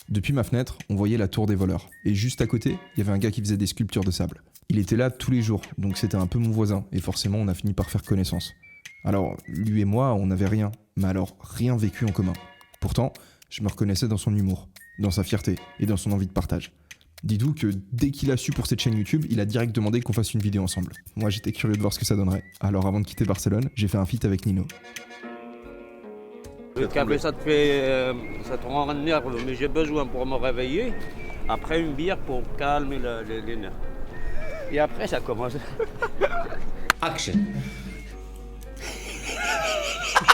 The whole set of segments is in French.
Depuis ma fenêtre, on voyait la tour des voleurs. Et juste à côté, il y avait un gars qui faisait des sculptures de sable. Il était là tous les jours, donc c'était un peu mon voisin, et forcément on a fini par faire connaissance. Alors, lui et moi, on n'avait rien, mais alors rien vécu en commun. Pourtant, je me reconnaissais dans son humour, dans sa fierté et dans son envie de partage. Dis-vous que dès qu'il a su pour cette chaîne YouTube, il a direct demandé qu'on fasse une vidéo ensemble. Moi j'étais curieux de voir ce que ça donnerait. Alors avant de quitter Barcelone, j'ai fait un feat avec Nino. Le café, ça te rend nerveux, mais j'ai besoin pour me réveiller. Après une bière pour calmer les nerfs. Et après, ça commence. Action.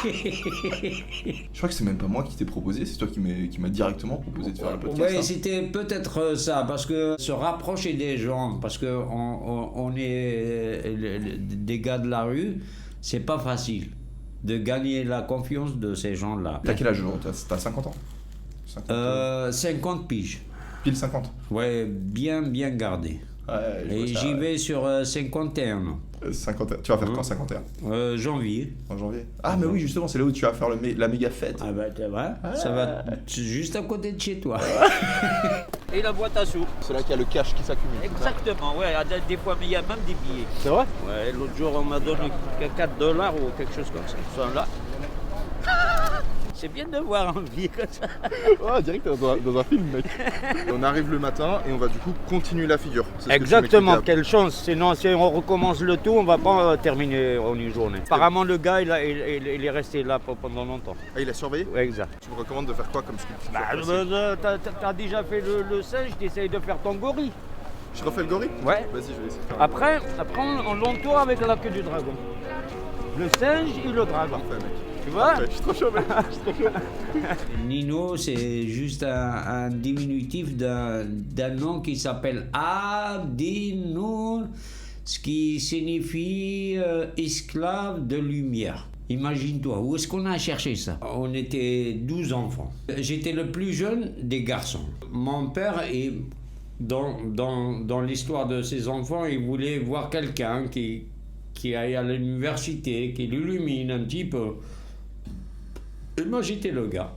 Je crois que c'est même pas moi qui t'ai proposé, c'est toi qui m'a directement proposé de faire le podcast. Oui, c'était peut-être ça, parce que se rapprocher des gens, parce qu'on est des gars de la rue, c'est pas facile de gagner la confiance de ces gens-là. T'as quel âge aujourd'hui? T'as 50 ans? 50 piges. Pile 50? Ouais, bien gardé. Ouais, et j'y vais sur 51 ans. 51. Tu vas faire quand 51? Janvier. En janvier. Ah mais oui, justement, c'est là où tu vas faire la méga fête. Ah bah tu vois, ça va juste à côté de chez toi. Et la boîte à sous. C'est là qu'il y a le cash qui s'accumule. Exactement, ouais, des fois, mais il y a même des billets. C'est vrai? Ouais, l'autre jour, on m'a donné 4 dollars ou quelque chose comme ça. Ils sont là. C'est bien de voir en vie comme ça. Ouais, direct dans un film, mec. On arrive le matin et on va du coup continuer la figure. Exactement, quelle chance. Sinon, si on recommence le tout, on va pas terminer en une journée. Apparemment, le gars, il est resté là pendant longtemps. Ah, il a surveillé? Ouais, exact. Tu me recommandes de faire quoi comme sculpture? T'as déjà fait le singe, t'essayes de faire ton gorille. Je refais le gorille? Ouais. Vas-y, je vais essayer de faire. Après on l'entoure avec la queue du dragon. Le singe et le dragon. Parfait, mec. Tu vois? Je suis trop chaud, mec. Nino, c'est juste un diminutif d'un nom qui s'appelle Abdinour, ce qui signifie esclave de lumière. Imagine-toi, où est-ce qu'on a cherché ça? On était 12 enfants. J'étais le plus jeune des garçons. Mon père, dans l'histoire de ses enfants, il voulait voir quelqu'un qui aille à l'université, qui l'illumine un petit peu. Et moi, j'étais le gars.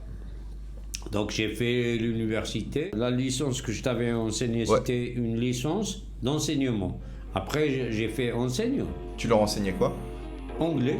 Donc, j'ai fait l'université. La licence que je t'avais enseignée, c'était une licence d'enseignement. Après, j'ai fait enseignant. Tu leur enseignais quoi? Anglais.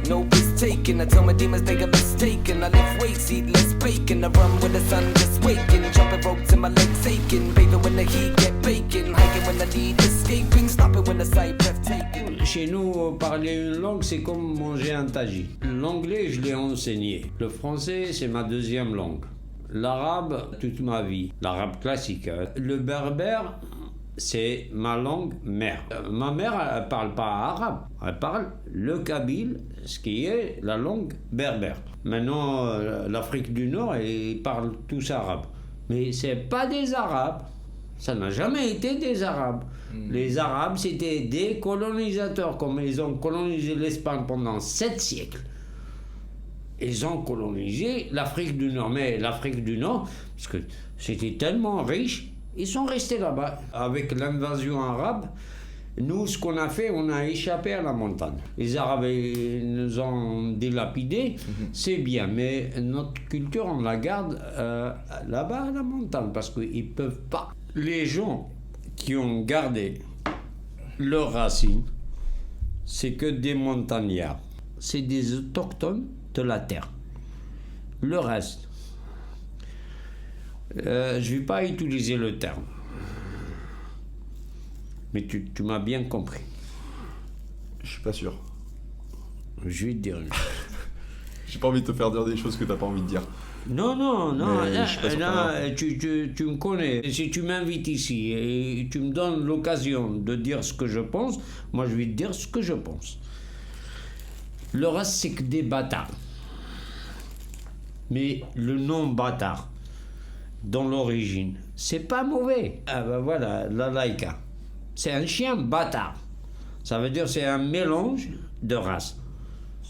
No piss taken, I tell my demons they got mistaken. I lift weights, seedless bacon. I run with the sun just waking. Jumping ropes and my legs aching. Bathing when the heat get baking. Hiking when the need escaping. Stopping when the sight breathtaking. Chez nous, parler une langue, c'est comme manger un tagine. L'anglais, je l'ai enseigné. Le français, c'est ma deuxième langue. L'arabe, toute ma vie. L'arabe classique. Le berbère, c'est ma langue mère. Ma mère, elle parle pas arabe, elle parle le kabyle, ce qui est la langue berbère. Maintenant, l'Afrique du Nord, ils parlent tous arabe. Mais c'est pas des arabes. Ça n'a jamais été des arabes. Les arabes, c'était des colonisateurs, comme ils ont colonisé l'Espagne pendant 7 siècles. Ils ont colonisé l'Afrique du Nord. Mais l'Afrique du Nord, parce que c'était tellement riche, ils sont restés là-bas. Avec l'invasion arabe, nous, ce qu'on a fait, on a échappé à la montagne. Les Arabes nous ont dilapidés, c'est bien, mais notre culture, on la garde là-bas à la montagne, parce qu'ils ne peuvent pas. Les gens qui ont gardé leurs racines, c'est que des montagnards. C'est des autochtones de la terre. Le reste, je ne vais pas utiliser le terme. Mais tu m'as bien compris. Je suis pas sûr. Je vais te dire une chose. J'ai pas envie de te faire dire des choses que t'as pas envie de dire. Non, Mais je suis pas sûr là, tu me connais. Si tu m'invites ici et tu me donnes l'occasion de dire ce que je pense, moi je vais te dire ce que je pense. Le reste, c'est que des bâtards. Mais le nom bâtard, dans l'origine, c'est pas mauvais. Ah ben voilà, la laïka. C'est un chien bâtard. Ça veut dire c'est un mélange de races.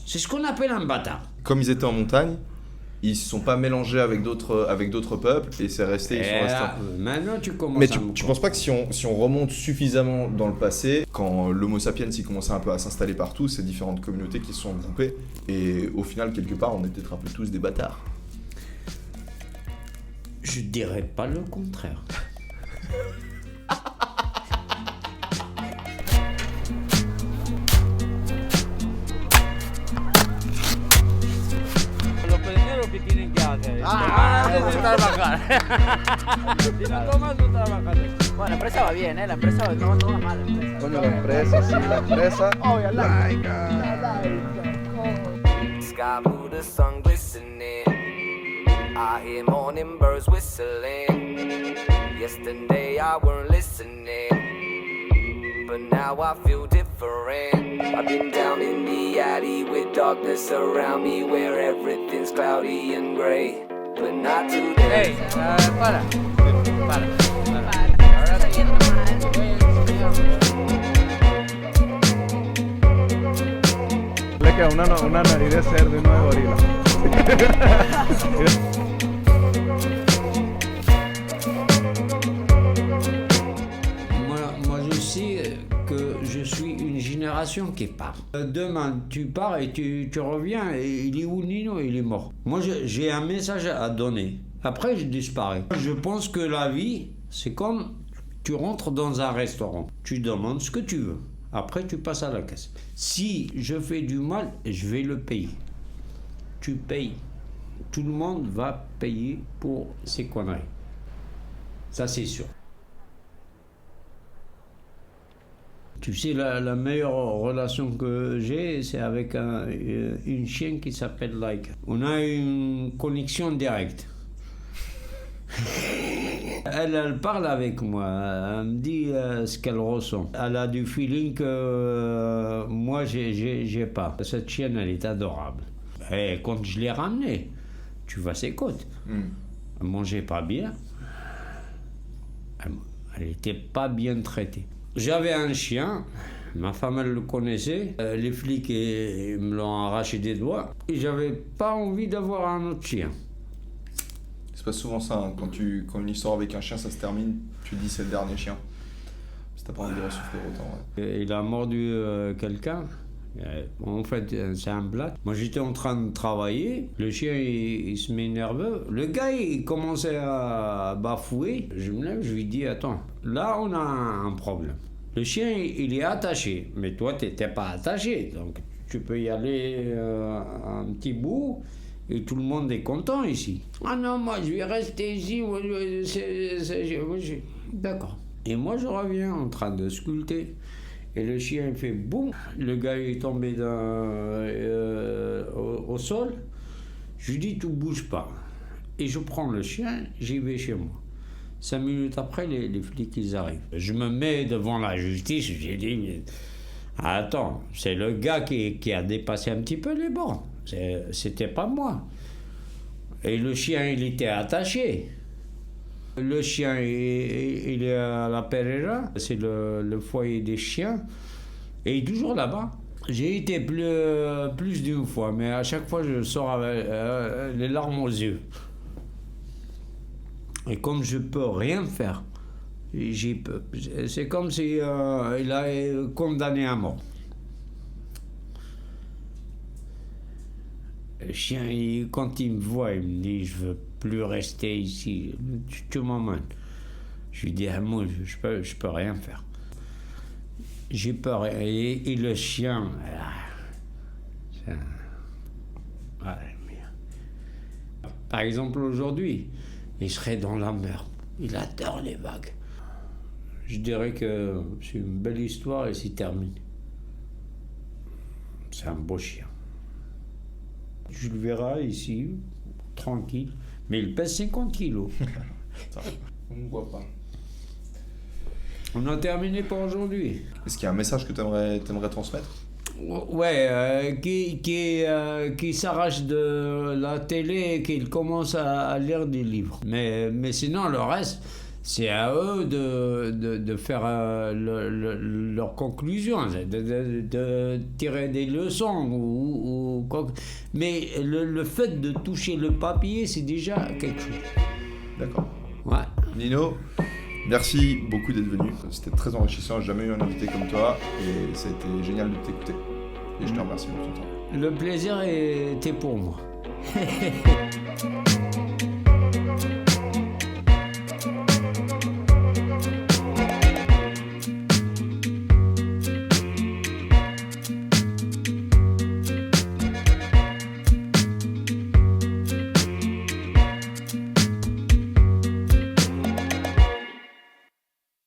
C'est ce qu'on appelle un bâtard. Comme ils étaient en montagne, ils se sont pas mélangés avec d'autres peuples et c'est resté. Ils sont restés. Maintenant, tu commences Mais tu penses pas que si on remonte suffisamment dans le passé, quand l'Homo sapiens il commençait un peu à s'installer partout, c'est différentes communautés qui se sont groupées et au final, quelque part, on était un peu tous des bâtards. Je dirais pas le contraire. Lo primero que tienen que hacer es tomar antes de trabajar. Si no tomas, no trabajas. Bueno, la empresa va bien, ¿eh? La empresa no va mal. La empresa. Coño, la empresa, sí, la empresa. Obvio, Sky blue, the sun glistening. I hear morning birds whistling. Yesterday I weren't listening, but now I feel different. I've been down in the alley with darkness around me, where everything's cloudy and gray, but not today. Hey, para. Ahora sí. Le queda una nariz de cerdo y no de gorila. Moi, je sais que je suis une génération qui part. Demain, tu pars et tu reviens et il est où Nino? Il est mort. Moi, j'ai un message à donner. Après, je disparais. Je pense que la vie, c'est comme tu rentres dans un restaurant. Tu demandes ce que tu veux. Après, tu passes à la caisse. Si je fais du mal, je vais le payer. Tu payes. Tout le monde va payer pour ces conneries. Ça, c'est sûr. Tu sais, la meilleure relation que j'ai, c'est avec une chienne qui s'appelle Like. On a une connexion directe. Elle parle avec moi, elle me dit ce qu'elle ressent. Elle a du feeling que moi, j'ai pas. Cette chienne, elle est adorable. Et quand je l'ai ramenée, tu vois ses côtes. Elle mangeait pas bien. Elle était pas bien traitée. J'avais un chien, ma femme elle le connaissait, les flics ils me l'ont arraché des doigts et j'avais pas envie d'avoir un autre chien. C'est pas souvent ça, hein. Quand une histoire avec un chien ça se termine, tu dis c'est le dernier chien. Si t'as pas envie de ressouffler autant. Ouais. Il a mordu quelqu'un. En fait, c'est un black. Moi, j'étais en train de travailler. Le chien, il se met nerveux. Le gars, il commençait à bafouer. Je me lève, je lui dis, attends, là, on a un problème. Le chien, il est attaché. Mais toi, t'étais pas attaché. Donc, tu peux y aller un petit bout. Et tout le monde est content ici. Ah non, moi, je vais rester ici. D'accord. Et moi, je reviens en train de sculpter. Et le chien il fait boum, le gars est tombé au sol. Je lui dis, tu bouges pas. Et je prends le chien, j'y vais chez moi. 5 minutes après, les flics ils arrivent. Je me mets devant la justice, j'ai dit, attends, c'est le gars qui a dépassé un petit peu les bornes. C'était pas moi. Et le chien il était attaché. Le chien, il est à la Pereira, c'est le foyer des chiens, et il est toujours là-bas. J'ai été plus d'une fois, mais à chaque fois, je sors avec les larmes aux yeux. Et comme je peux rien faire, c'est comme si il a condamné à mort. Le chien, quand il me voit, il me dit, je veux plus rester ici, tu m'emmènes. Je lui dis, moi, je peux rien faire. J'ai peur. Et le chien, par exemple, aujourd'hui, il serait dans la mer. Il adore les vagues. Je dirais que c'est une belle histoire et c'est terminé. C'est un beau chien. Je le verrai ici, tranquille. Mais il pèse 50 kilos. On ne voit pas. On a terminé pour aujourd'hui. Est-ce qu'il y a un message que t'aimerais transmettre? Ouais, qui s'arrache de la télé et qu'il commence à lire des livres. Mais sinon, le reste, C'est à eux de faire leur conclusion, de tirer des leçons. Mais le fait de toucher le papier, c'est déjà quelque chose. D'accord. Ouais. Nino, merci beaucoup d'être venu. C'était très enrichissant. J'ai jamais eu un invité comme toi et ça a été génial de t'écouter. Et je te remercie pour ton temps. Le plaisir était pour moi.